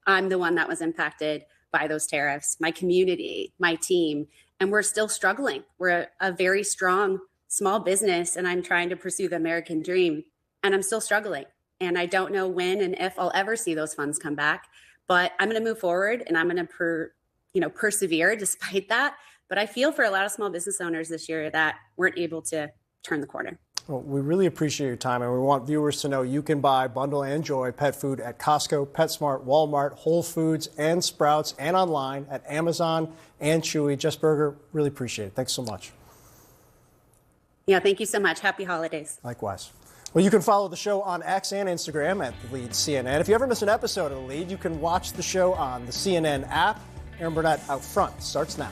I'm the one that was impacted by those tariffs, my community, my team, and we're still struggling. We're a very strong small business, and I'm trying to pursue the American dream, and I'm still struggling. And I don't know when and if I'll ever see those funds come back, but I'm going to move forward and I'm going to persevere despite that. But I feel for a lot of small business owners this year that weren't able to turn the corner. Well, we really appreciate your time, and we want viewers to know you can buy Bundle and Joy pet food at Costco, PetSmart, Walmart, Whole Foods, and Sprouts, and online at Amazon and Chewy. Jess Berger, really appreciate it. Thanks so much. Yeah, thank you so much. Happy holidays. Likewise. Well, you can follow the show on X and Instagram at The Lead CNN. If you ever miss an episode of The Lead, you can watch the show on the CNN app. Erin Burnett Out Front starts now.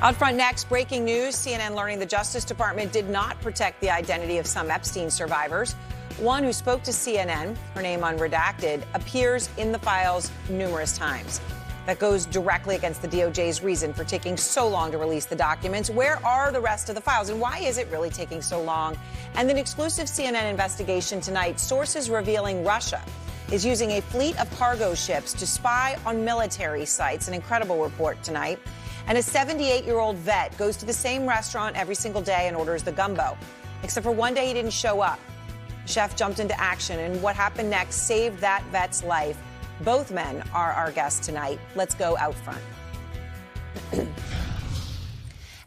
Out front next, breaking news. CNN learning the Justice Department did not protect the identity of some Epstein survivors. One who spoke to CNN, her name unredacted, appears in the files numerous times. That goes directly against the DOJ's reason for taking so long to release the documents. Where are the rest of the files, and why is it really taking so long? And an exclusive CNN investigation tonight, sources revealing Russia is using a fleet of cargo ships to spy on military sites. An incredible report tonight. And a 78-year-old vet goes to the same restaurant every single day and orders the gumbo. Except for one day he didn't show up. The chef jumped into action, and what happened next saved that vet's life. Both men are our guests tonight. Let's go out front.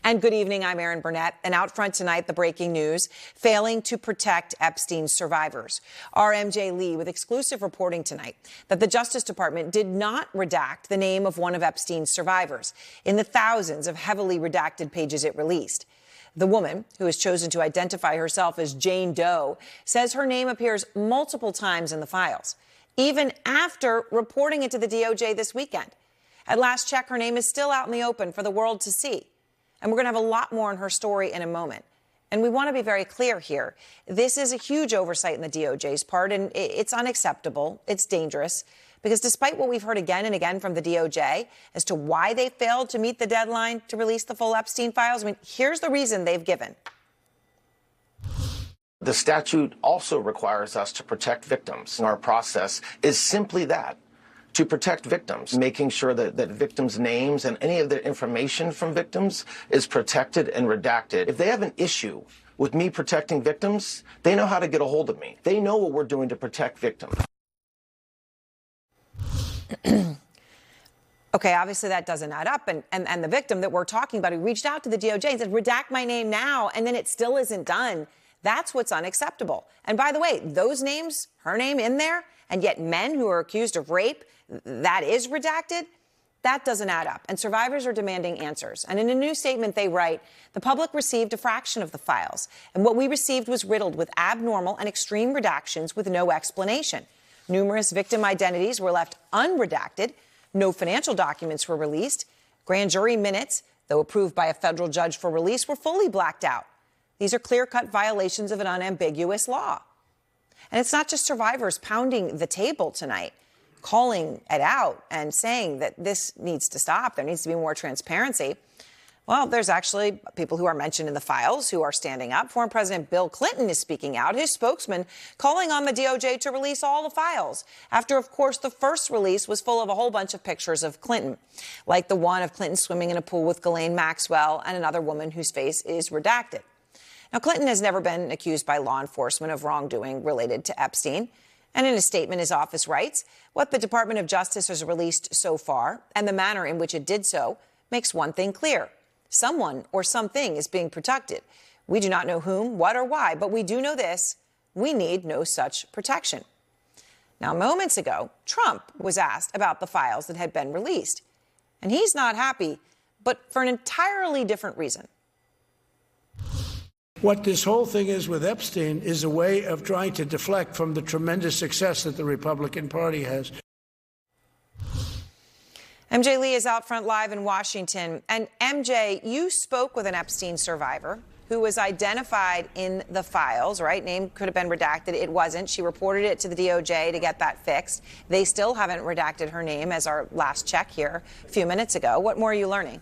And good evening, I'm Erin Burnett. And out front tonight, the breaking news, failing to protect Epstein's survivors. Our MJ Lee with exclusive reporting tonight that the Justice Department did not redact the name of one of Epstein's survivors in the thousands of heavily redacted pages it released. The woman, who has chosen to identify herself as Jane Doe, says her name appears multiple times in the files, even after reporting it to the DOJ this weekend. At last check, her name is still out in the open for the world to see. And we're going to have a lot more on her story in a moment. And we want to be very clear here. This is a huge oversight in the DOJ's part, and it's unacceptable. It's dangerous. Because despite what we've heard again and again from the DOJ as to why they failed to meet the deadline to release the full Epstein files, I mean, here's the reason they've given. The statute also requires us to protect victims. Our process is simply that, to protect victims, making sure that victims' names and any of their information from victims is protected and redacted. If they have an issue with me protecting victims, they know how to get a hold of me. They know what we're doing to protect victims. Okay, obviously that doesn't add up. And the victim that we're talking about who reached out to the DOJ and said, redact my name now, and then it still isn't done. That's what's unacceptable. And by the way, those names, her name in there, and yet men who are accused of rape, that is redacted, that doesn't add up. And survivors are demanding answers. And in a new statement, they write, the public received a fraction of the files. And what we received was riddled with abnormal and extreme redactions with no explanation. Numerous victim identities were left unredacted. No financial documents were released. Grand jury minutes, though approved by a federal judge for release, were fully blacked out. These are clear-cut violations of an unambiguous law. And it's not just survivors pounding the table tonight, calling it out and saying that this needs to stop. There needs to be more transparency. Well, there's actually people who are mentioned in the files who are standing up. Former President Bill Clinton is speaking out, his spokesman calling on the DOJ to release all the files after, of course, the first release was full of a whole bunch of pictures of Clinton, like the one of Clinton swimming in a pool with Ghislaine Maxwell and another woman whose face is redacted. Now, Clinton has never been accused by law enforcement of wrongdoing related to Epstein. And in a statement, his office writes, what the Department of Justice has released so far and the manner in which it did so makes one thing clear. Someone or something is being protected. We do not know whom, what, or why, but we do know this. We need no such protection. Now, moments ago, Trump was asked about the files that had been released. And he's not happy, but for an entirely different reason. What this whole thing is with Epstein is a way of trying to deflect from the tremendous success that the Republican Party has. MJ Lee is out front live in Washington. And MJ, you spoke with an Epstein survivor who was identified in the files, right? Name could have been redacted. It wasn't. She reported it to the DOJ to get that fixed. They still haven't redacted her name as our last check here a few minutes ago. What more are you learning?